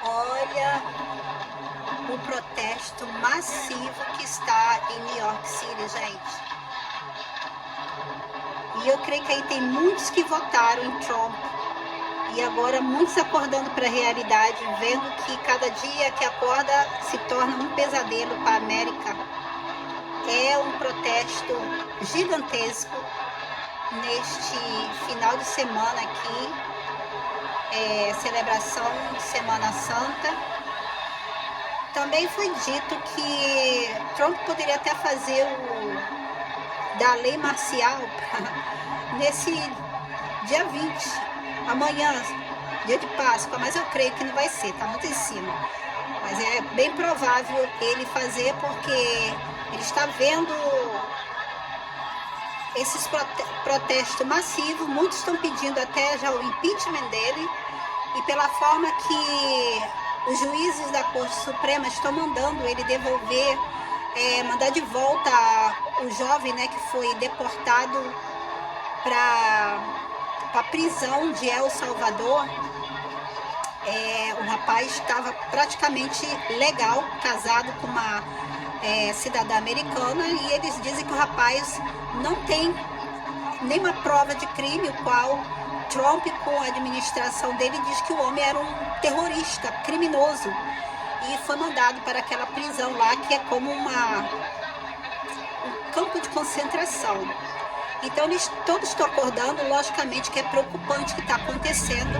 Olha o protesto massivo que está em New York City, gente. E eu creio que aí tem muitos que votaram em Trump. E agora muitos acordando para a realidade, vendo que cada dia que acorda se torna um pesadelo para a América. É um protesto gigantesco neste final de semana aqui. Celebração de Semana Santa. Também foi dito que Trump poderia até fazer da lei marcial nesse dia 20, amanhã, dia de Páscoa, mas eu creio que não vai ser, tá muito em cima. Mas é bem provável ele fazer, porque ele está vendo esses protestos massivos, muitos estão pedindo até já o impeachment dele, e pela forma que os juízes da Corte Suprema estão mandando ele devolver, mandar de volta o jovem, né, que foi deportado para a prisão de El Salvador. O rapaz estava praticamente legal, casado com uma cidadã americana, e eles dizem que o rapaz não tem nenhuma prova de crime, o qual Trump, com a administração dele, diz que o homem era um terrorista, criminoso, e foi mandado para aquela prisão lá, que é como um campo de concentração. Então eles todos estão acordando, logicamente que é preocupante o que está acontecendo,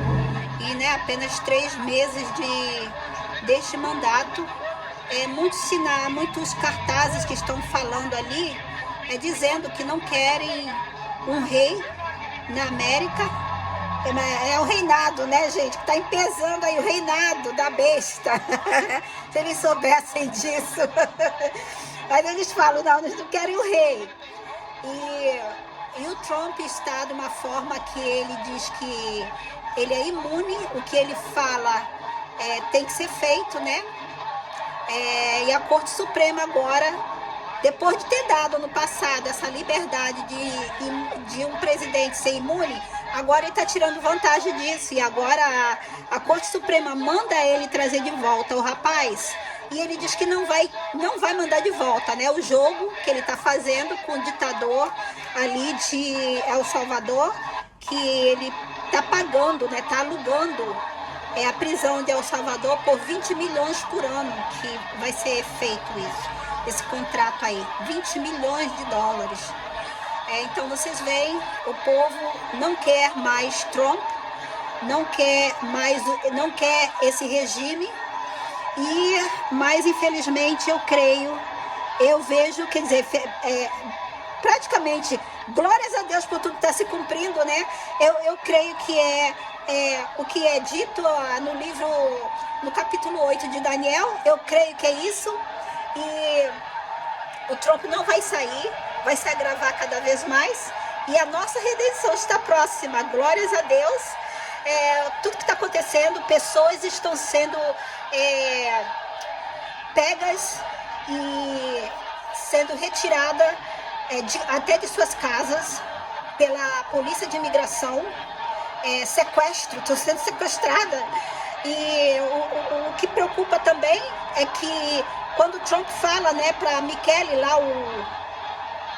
e né, apenas 3 meses deste mandato, muitos cartazes que estão falando ali, dizendo que não querem um rei na América. É o reinado, né, gente, que está empezando aí o reinado da besta. Se eles soubessem disso. Mas eles falam, não, eles não querem o rei. E o Trump está de uma forma que ele diz que ele é imune, o que ele fala tem que ser feito, né? E a Corte Suprema agora, depois de ter dado no passado essa liberdade de um presidente ser imune, agora ele está tirando vantagem disso, e agora a Corte Suprema manda ele trazer de volta o rapaz, e ele diz que não vai mandar de volta, né, o jogo que ele está fazendo com o ditador ali de El Salvador, que ele está pagando, né, está alugando a prisão de El Salvador por 20 milhões por ano, que vai ser feito esse contrato aí, 20 milhões de dólares. Então vocês veem, o povo não quer mais Trump, não quer esse regime, mas infelizmente eu vejo, quer dizer, praticamente, glórias a Deus por tudo que está se cumprindo, né? Eu creio que o que é dito no capítulo 8 de Daniel, eu creio que é isso, e o Trump não vai sair, vai se agravar cada vez mais, e a nossa redenção está próxima, glórias a Deus. Tudo que está acontecendo, pessoas estão sendo pegas e sendo retiradas até de suas casas pela polícia de imigração, sequestro, estão sendo sequestradas. E o que preocupa também é que quando Trump fala, né, para Michele lá,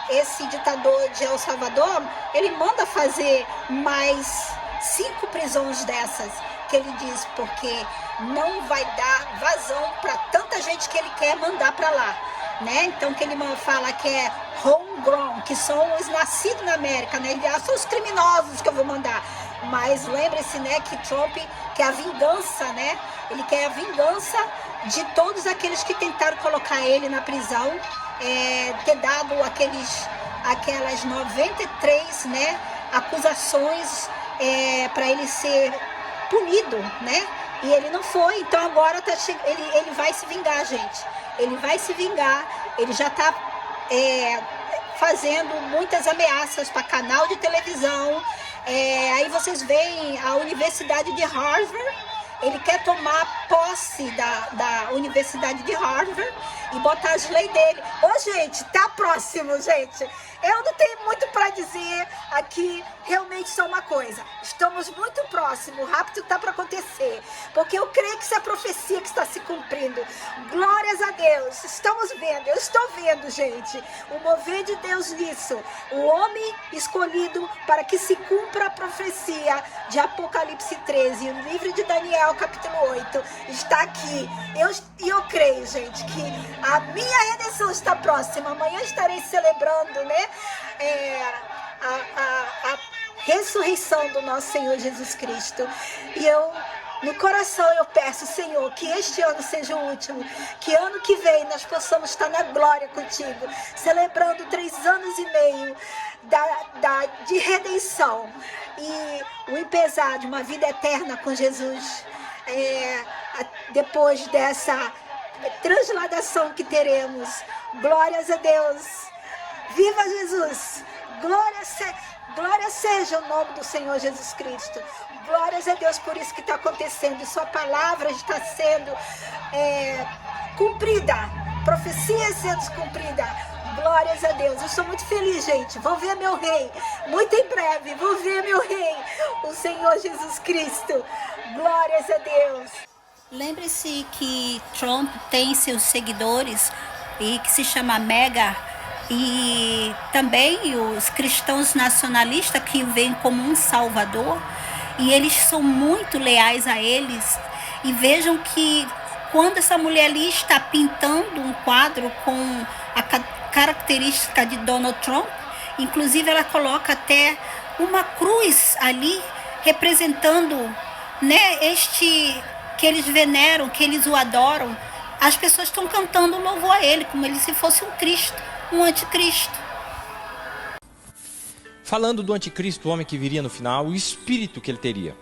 esse ditador de El Salvador, ele manda fazer mais 5 prisões dessas, que ele diz, porque não vai dar vazão para tanta gente que ele quer mandar para lá, né? Então que ele fala que é homegrown, que são os nascidos na América, né? Ele são os criminosos que eu vou mandar. Mas lembre-se, né, que Trump quer a vingança, né? Ele quer a vingança de todos aqueles que tentaram colocar ele na prisão, ter dado aquelas 93, né, acusações para ele ser punido, né? E ele não foi, então agora ele vai se vingar, gente. Ele vai se vingar, ele já está fazendo muitas ameaças para canal de televisão. Aí vocês veem a Universidade de Harvard, ele quer tomar posse da Universidade de Harvard e botar as leis dele. Ô, gente, tá próximo, gente. Eu não tenho muito para dizer aqui, realmente só uma coisa. Estamos muito próximos, o rapto está para acontecer, porque eu creio que isso é profecia que está se cumprindo. Glórias a Deus, estamos vendo, eu estou vendo, gente, o mover de Deus nisso. O homem escolhido para que se cumpra a profecia de Apocalipse 13, o livro de Daniel, capítulo 8, está aqui. Eu creio, gente, que a minha redenção está próxima. Amanhã estarei celebrando, né, a ressurreição do nosso Senhor Jesus Cristo. E no coração eu peço, Senhor, que este ano seja o último, que ano que vem nós possamos estar na glória contigo, celebrando 3 anos e meio de redenção e o empeçar de uma vida eterna com Jesus, depois dessa transladação que teremos. Glórias a Deus, viva Jesus, glória seja o nome do Senhor Jesus Cristo. Glórias a Deus por isso que está acontecendo. Sua palavra está sendo cumprida. Profecia sendo cumprida. Glórias a Deus. Eu sou muito feliz, gente. Vou ver meu rei. Muito em breve. Vou ver meu rei. O Senhor Jesus Cristo. Glórias a Deus. Lembre-se que Trump tem seus seguidores e que se chama Mega. E também os cristãos nacionalistas que veem como um salvador. E eles são muito leais a eles. E vejam que quando essa mulher ali está pintando um quadro com a característica de Donald Trump, inclusive ela coloca até uma cruz ali, representando, né, este que eles veneram, que eles o adoram. As pessoas estão cantando louvor a ele, como ele se fosse um Cristo, um anticristo. Falando do anticristo, o homem que viria no final, o espírito que ele teria.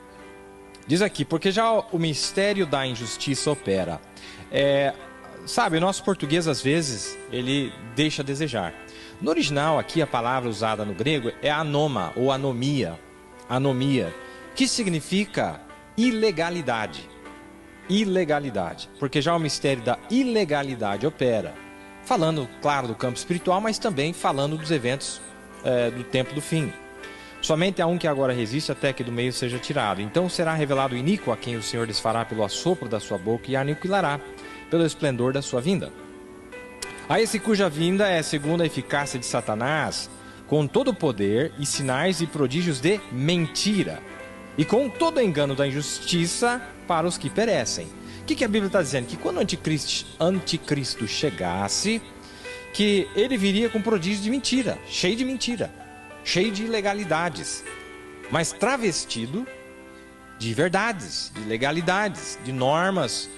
Diz aqui, porque já o mistério da injustiça opera. Sabe, o nosso português às vezes, ele deixa a desejar. No original aqui, a palavra usada no grego é anoma ou anomia. Anomia, que significa ilegalidade. Ilegalidade, porque já o mistério da ilegalidade opera. Falando, claro, do campo espiritual, mas também falando dos eventos do tempo do fim. Somente há um que agora resiste até que do meio seja tirado. Então será revelado o iníquo, a quem o Senhor desfará pelo assopro da sua boca e aniquilará pelo esplendor da sua vinda. A esse cuja vinda é segundo a eficácia de Satanás, com todo o poder e sinais e prodígios de mentira, e com todo o engano da injustiça para os que perecem. O que a Bíblia está dizendo? Que quando o anticristo chegasse, que ele viria com prodígio de mentira, cheio de ilegalidades, mas travestido de verdades, de legalidades, de normas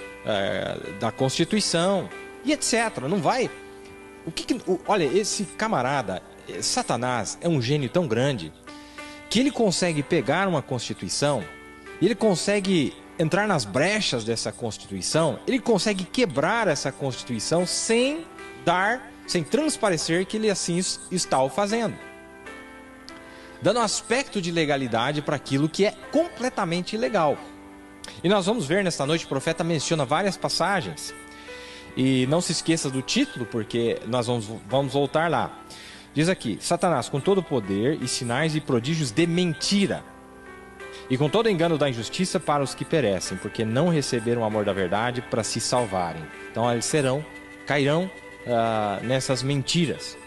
da Constituição e etc. Não vai... Olha, esse camarada, Satanás, é um gênio tão grande que ele consegue pegar uma Constituição, ele consegue entrar nas brechas dessa Constituição, ele consegue quebrar essa Constituição sem transparecer que ele assim está o fazendo, dando um aspecto de legalidade para aquilo que é completamente ilegal. E nós vamos ver nesta noite, o profeta menciona várias passagens, e não se esqueça do título, porque nós vamos voltar lá. Diz aqui, Satanás com todo o poder e sinais e prodígios de mentira, e com todo o engano da injustiça para os que perecem, porque não receberam o amor da verdade para se salvarem. Então eles cairão nessas mentiras,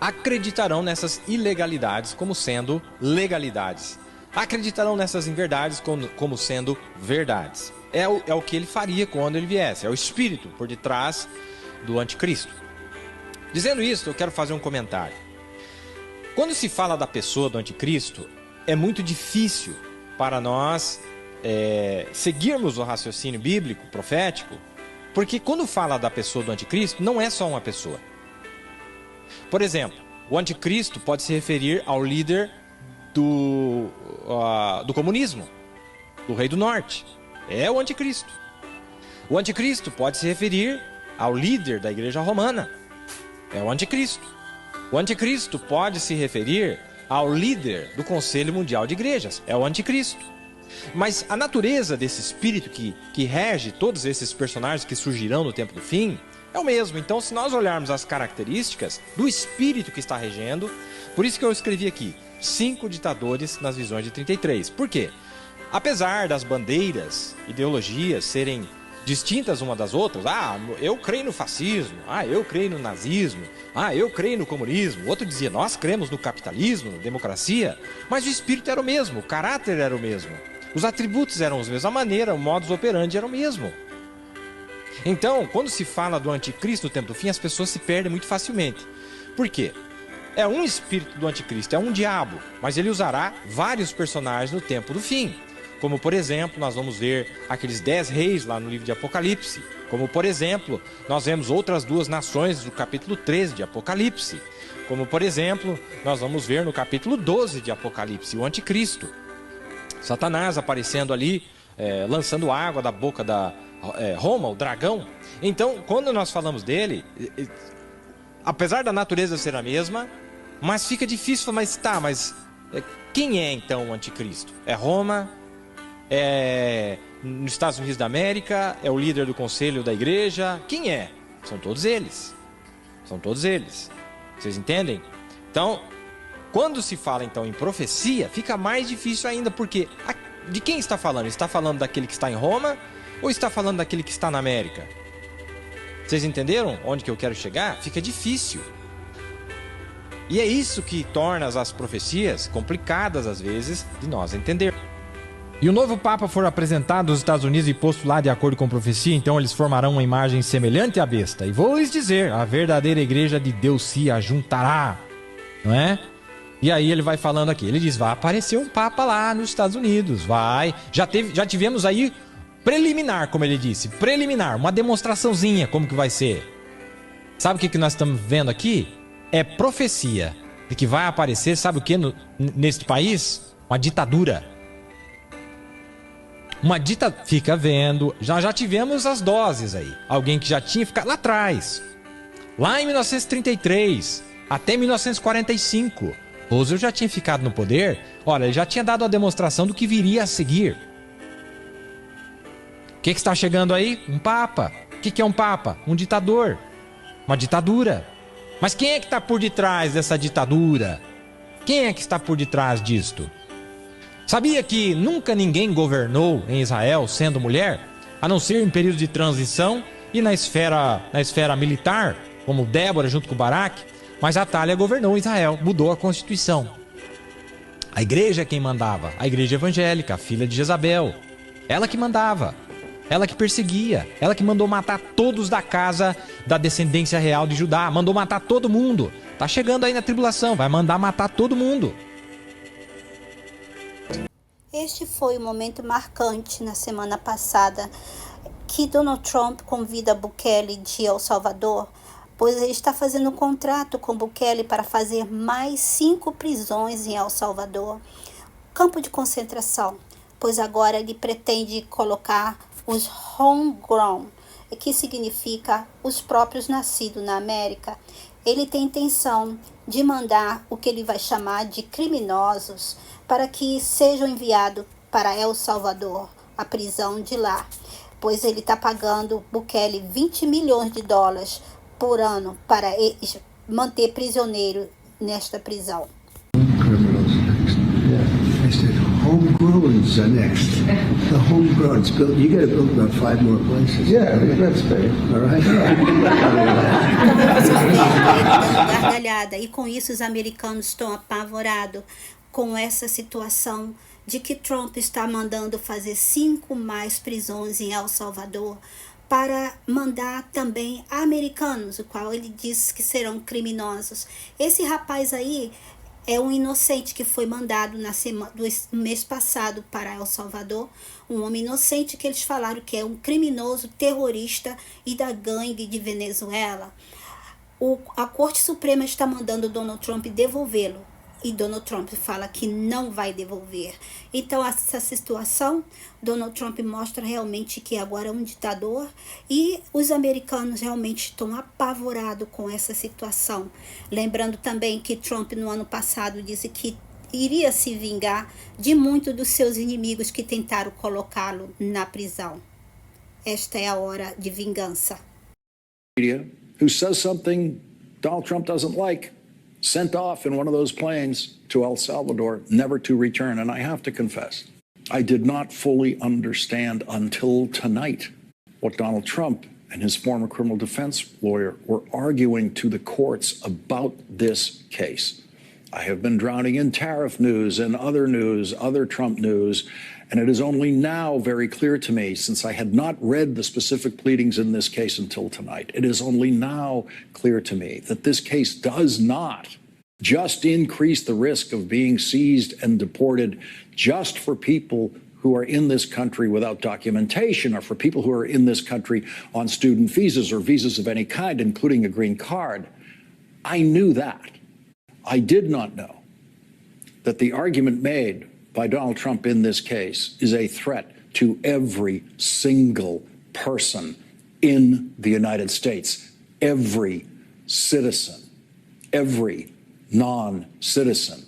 acreditarão nessas ilegalidades como sendo legalidades, acreditarão nessas inverdades como sendo verdades. É o que ele faria quando ele viesse, é o espírito por detrás do anticristo. Dizendo isso, eu quero fazer um comentário. Quando se fala da pessoa do anticristo, é muito difícil para nós seguirmos o raciocínio bíblico, profético, porque quando fala da pessoa do anticristo, não é só uma pessoa. Por exemplo, o anticristo pode se referir ao líder do comunismo, do rei do norte. É o anticristo. O anticristo pode se referir ao líder da igreja romana. É o anticristo. O anticristo pode se referir ao líder do Conselho Mundial de Igrejas. É o anticristo. Mas a natureza desse espírito que rege todos esses personagens que surgirão no tempo do fim é o mesmo. Então, se nós olharmos as características do espírito que está regendo, por isso que eu escrevi aqui, 5 ditadores nas visões de 33. Por quê? Apesar das bandeiras, ideologias serem distintas uma das outras, eu creio no fascismo, eu creio no nazismo, eu creio no comunismo, o outro dizia, nós cremos no capitalismo, na democracia, mas o espírito era o mesmo, o caráter era o mesmo, os atributos eram os mesmos, a maneira, o modus operandi era o mesmo. Então, quando se fala do anticristo no tempo do fim, as pessoas se perdem muito facilmente. Por quê? É um espírito do anticristo, é um diabo, mas ele usará vários personagens no tempo do fim. Como, por exemplo, nós vamos ver aqueles 10 reis lá no livro de Apocalipse. Como, por exemplo, nós vemos outras 2 nações do capítulo 13 de Apocalipse. Como, por exemplo, nós vamos ver no capítulo 12 de Apocalipse, o anticristo. Satanás aparecendo ali, lançando água da boca da Roma, o dragão. Então, quando nós falamos dele, apesar da natureza ser a mesma, mas fica difícil falar, mas quem é então o anticristo? É Roma? É nos Estados Unidos da América? É o líder do conselho da igreja? Quem é? São todos eles. São todos eles. Vocês entendem? Então, quando se fala então em profecia, fica mais difícil ainda, porque de quem está falando? Está falando daquele que está em Roma ou está falando daquele que está na América? Vocês entenderam onde que eu quero chegar? Fica difícil. E é isso que torna as profecias complicadas às vezes de nós entender. E o novo Papa for apresentado aos Estados Unidos e posto lá de acordo com a profecia, então eles formarão uma imagem semelhante à besta. E vou lhes dizer, a verdadeira igreja de Deus se ajuntará. Não é? E aí ele vai falando aqui, ele diz, vai aparecer um Papa lá nos Estados Unidos, vai. Já tivemos aí preliminar, como ele disse, preliminar, uma demonstraçãozinha como que vai ser. Sabe o que nós estamos vendo aqui? É profecia de que vai aparecer, sabe o que neste país? Uma ditadura. Fica vendo, já tivemos as doses aí. Alguém que já tinha ficado lá atrás. Lá em 1933, até 1945. Roosevelt já tinha ficado no poder. Olha, ele já tinha dado a demonstração do que viria a seguir. O que está chegando aí? Um Papa. O que é um Papa? Um ditador. Uma ditadura. Mas quem é que está por detrás dessa ditadura? Quem é que está por detrás disto? Sabia que nunca ninguém governou em Israel sendo mulher, a não ser em período de transição e na esfera militar, como Débora junto com Baraque, mas Atália governou Israel, mudou a Constituição. A igreja é quem mandava, a igreja evangélica, a filha de Jezabel. Ela que mandava, ela que perseguia, ela que mandou matar todos da casa da descendência real de Judá, mandou matar todo mundo. Tá chegando aí na tribulação, vai mandar matar todo mundo. Este foi o momento marcante na semana passada que Donald Trump convida Bukele de El Salvador, pois ele está fazendo um contrato com Bukele para fazer mais 5 prisões em El Salvador, campo de concentração, pois agora ele pretende colocar os homegrown, que significa os próprios nascidos na América. Ele tem intenção de mandar o que ele vai chamar de criminosos para que sejam enviados para El Salvador, a prisão de lá, pois ele está pagando Bukele $20 milhões por ano para manter prisioneiro nesta prisão. Criminals next. Yeah. I said homegrowns are next. The homegrowns built. You got to build about 5 more places. Yeah, that's fair. All right. Gargalhada. E com isso os americanos estão apavorados com essa situação de que Trump está mandando fazer 5 mais prisões em El Salvador para mandar também americanos, o qual ele diz que serão criminosos. Esse rapaz aí é um inocente que foi mandado no mês passado para El Salvador, um homem inocente que eles falaram que é um criminoso terrorista e da gangue de Venezuela. A Corte Suprema está mandando Donald Trump devolvê-lo. E Donald Trump fala que não vai devolver. Então, essa situação, Donald Trump mostra realmente que agora é um ditador e os americanos realmente estão apavorados com essa situação. Lembrando também que Trump, no ano passado, disse que iria se vingar de muitos dos seus inimigos que tentaram colocá-lo na prisão. Esta é a hora de vingança. media who says something Donald Trump doesn't like, sent off in one of those planes to El Salvador, never to return. And I have to confess, I did not fully understand until tonight what Donald Trump and his former criminal defense lawyer were arguing to the courts about this case. I have been drowning in tariff news and other Trump news, and it is only now very clear to me, since I had not read the specific pleadings in this case until tonight, it is only now clear to me that this case does not just increase the risk of being seized and deported just for people who are in this country without documentation, or for people who are in this country on student visas or visas of any kind, including a green card. I knew that. I did not know that the argument made by Donald Trump in this case is a threat to every single person in the United States, every citizen, every non-citizen,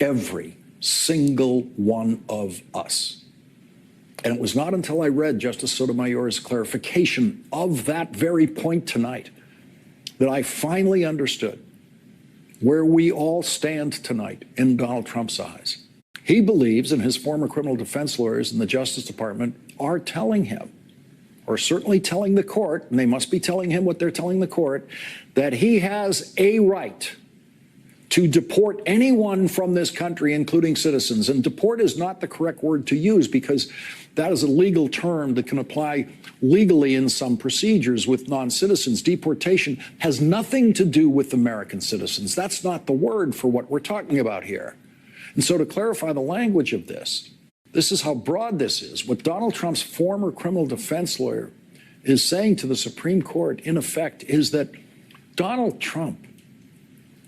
every single one of us. And it was not until I read Justice Sotomayor's clarification of that very point tonight that I finally understood where we all stand tonight in Donald Trump's eyes. He believes, and his former criminal defense lawyers in the Justice Department are telling him, or certainly telling the court, and they must be telling him what they're telling the court, that he has a right to deport anyone from this country, including citizens. And deport is not the correct word to use, because that is a legal term that can apply legally in some procedures with non-citizens. Deportation has nothing to do with American citizens. That's not the word for what we're talking about here. And so to clarify the language of this is how broad this is. What Donald Trump's former criminal defense lawyer is saying to the Supreme Court, in effect, is that Donald Trump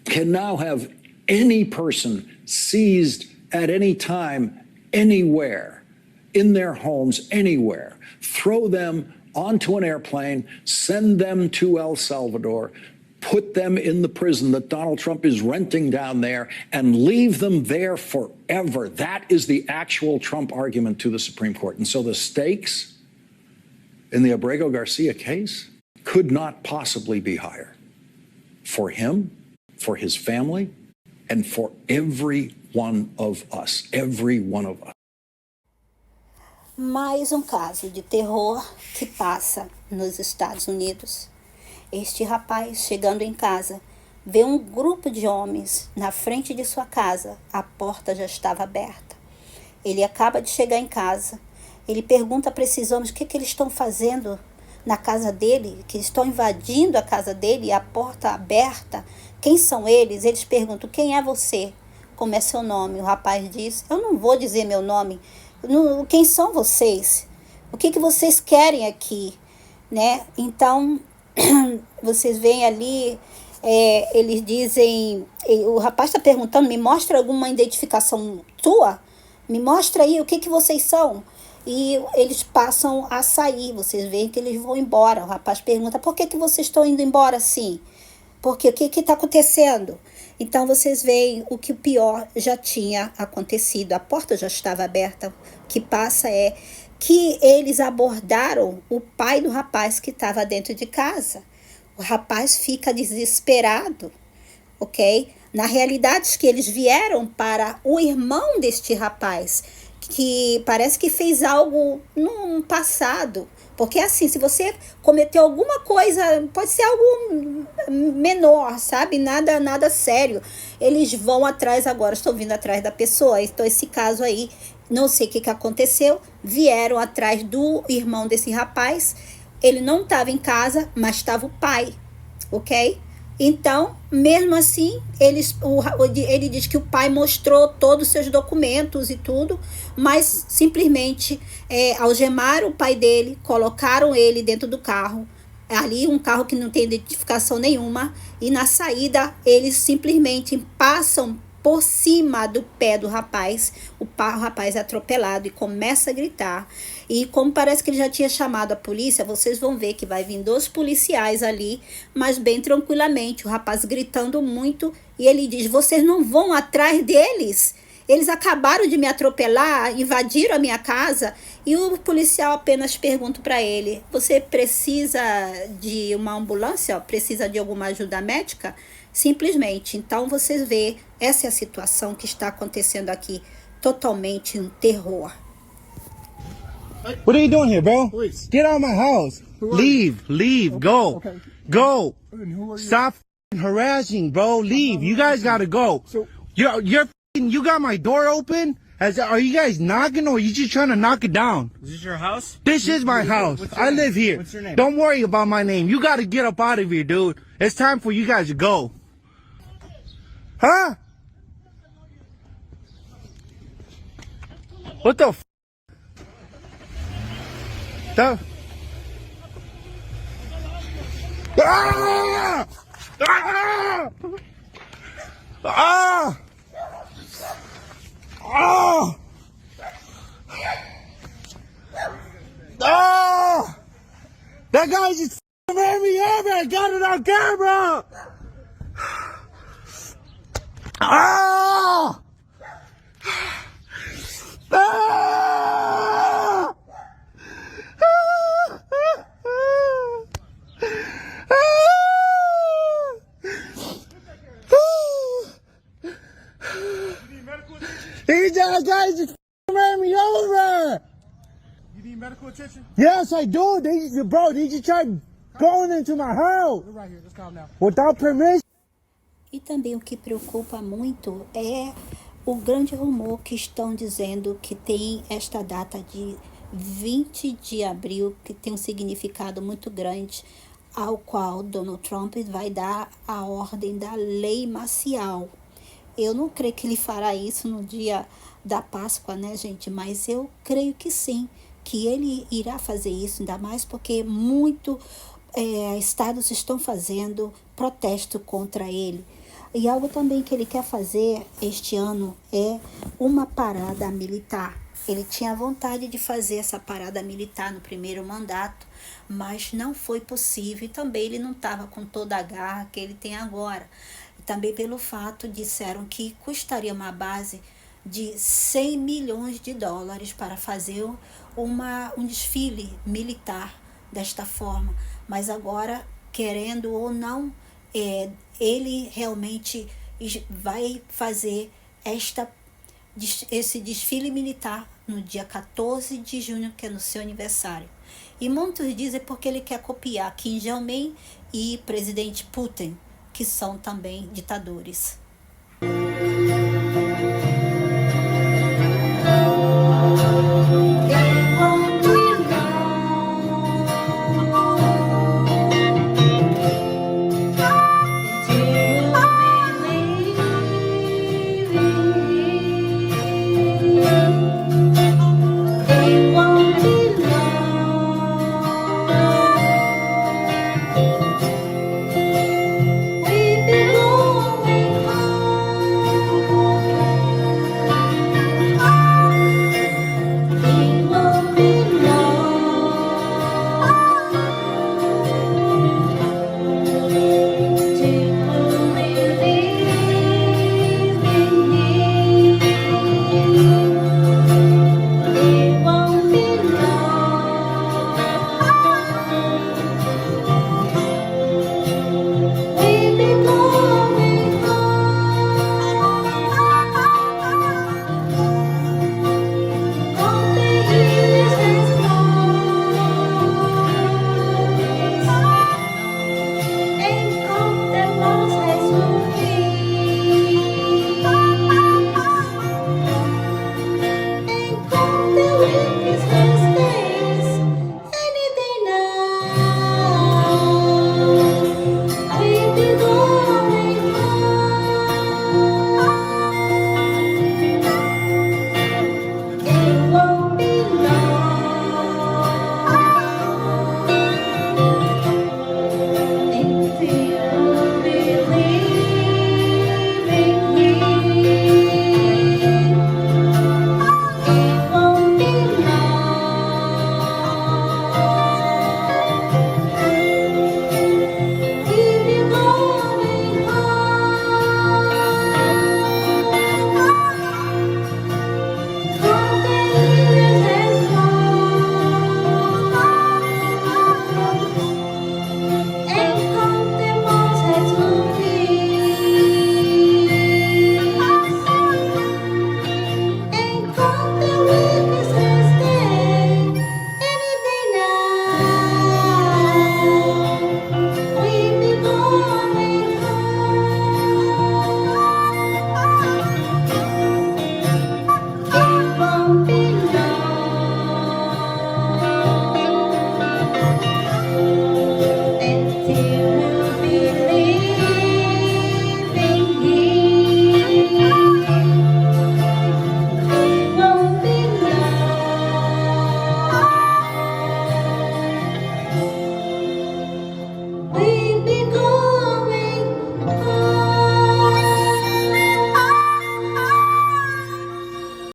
can now have any person seized at any time, anywhere, in their homes, anywhere, throw them onto an airplane, send them to El Salvador, put them in the prison that Donald Trump is renting down there, and leave them there forever. That is the actual Trump argument to the Supreme Court. And so the stakes in the Abrego Garcia case could not possibly be higher for him, for his family, and for every one of us, every one of us. Mais caso de terror que passa nos Estados Unidos. Este rapaz, chegando em casa, vê grupo de homens na frente de sua casa. A porta já estava aberta. Ele acaba de chegar em casa. Ele pergunta para esses homens o que eles estão fazendo na casa dele, que estão invadindo a casa dele e a porta aberta. Quem são eles? Eles perguntam, quem é você? Como é seu nome? O rapaz diz, eu não vou dizer meu nome. Quem são vocês? O que vocês querem aqui? Né? Então, vocês veem ali, eles dizem, o rapaz está perguntando, me mostra alguma identificação tua? Me mostra aí o que vocês são. E eles passam a sair, vocês veem que eles vão embora. O rapaz pergunta, por que vocês estão indo embora assim? Porque o que está acontecendo? Então vocês veem o que o pior já tinha acontecido. A porta já estava aberta. O que passa é que eles abordaram o pai do rapaz que estava dentro de casa. O rapaz fica desesperado, ok? Na realidade, que eles vieram para o irmão deste rapaz, que parece que fez algo no passado. Porque assim, se você cometeu alguma coisa, pode ser algo menor, sabe? Nada sério. Eles vão atrás agora, estão vindo atrás da pessoa. Então, esse caso aí, não sei o que aconteceu. Vieram atrás do irmão desse rapaz. Ele não estava em casa, mas estava o pai, ok? Então, mesmo assim, ele diz que o pai mostrou todos os seus documentos e tudo, mas simplesmente algemaram o pai dele, colocaram ele dentro do carro, ali um carro que não tem identificação nenhuma, e na saída eles simplesmente passam por cima do pé do rapaz, o rapaz é atropelado e começa a gritar. E como parece que ele já tinha chamado a polícia, vocês vão ver que vai vir 2 policiais ali, mas bem tranquilamente, o rapaz gritando muito, e ele diz, vocês não vão atrás deles? Eles acabaram de me atropelar, invadiram a minha casa e o policial apenas pergunta para ele: você precisa de uma ambulância? Precisa de alguma ajuda médica? Simplesmente. Então você vê, essa é a situação que está acontecendo aqui, totalmente um terror. What are you doing here, bro? Please. Get out of my house. Leave, go. Okay. Go. And who are you? Stop harassing, bro. Leave. You guys gotta go. So- You got my door open? Are you guys knocking or are you just trying to knock it down? Is this your house? This is my house. What's your I name? live here. What's your name? Don't worry about my name. You gotta get up out of here, dude. It's time for you guys to go. Huh? What the f? The... Ah! Ah! Ah! Ah! Ah! That guy just ran me over. I got it on camera. Ah! Ah! These guys just ran me over. You need medical attention? Yes, I do. They just tried going into my house We're right here. Just calm down. without permission. E também o que preocupa muito é o grande rumor que estão dizendo que tem esta data de 20 de abril, que tem um significado muito grande, ao qual Donald Trump vai dar a ordem da lei marcial. Eu não creio que ele fará isso no dia da Páscoa, né, gente? Mas eu creio que sim, que ele irá fazer isso, ainda mais porque estados estão fazendo protesto contra ele. E algo também que ele quer fazer este ano é uma parada militar. Ele tinha vontade de fazer essa parada militar no primeiro mandato, mas não foi possível. E também ele não estava com toda a garra que ele tem agora. E também pelo fato, disseram que custaria uma base de 100 milhões de dólares para fazer um desfile militar desta forma. Mas agora, querendo ou não, ele realmente vai fazer esse desfile militar no dia 14 de junho, que é no seu aniversário. E muitos dizem porque ele quer copiar Kim Jong-un e presidente Putin, que são também ditadores.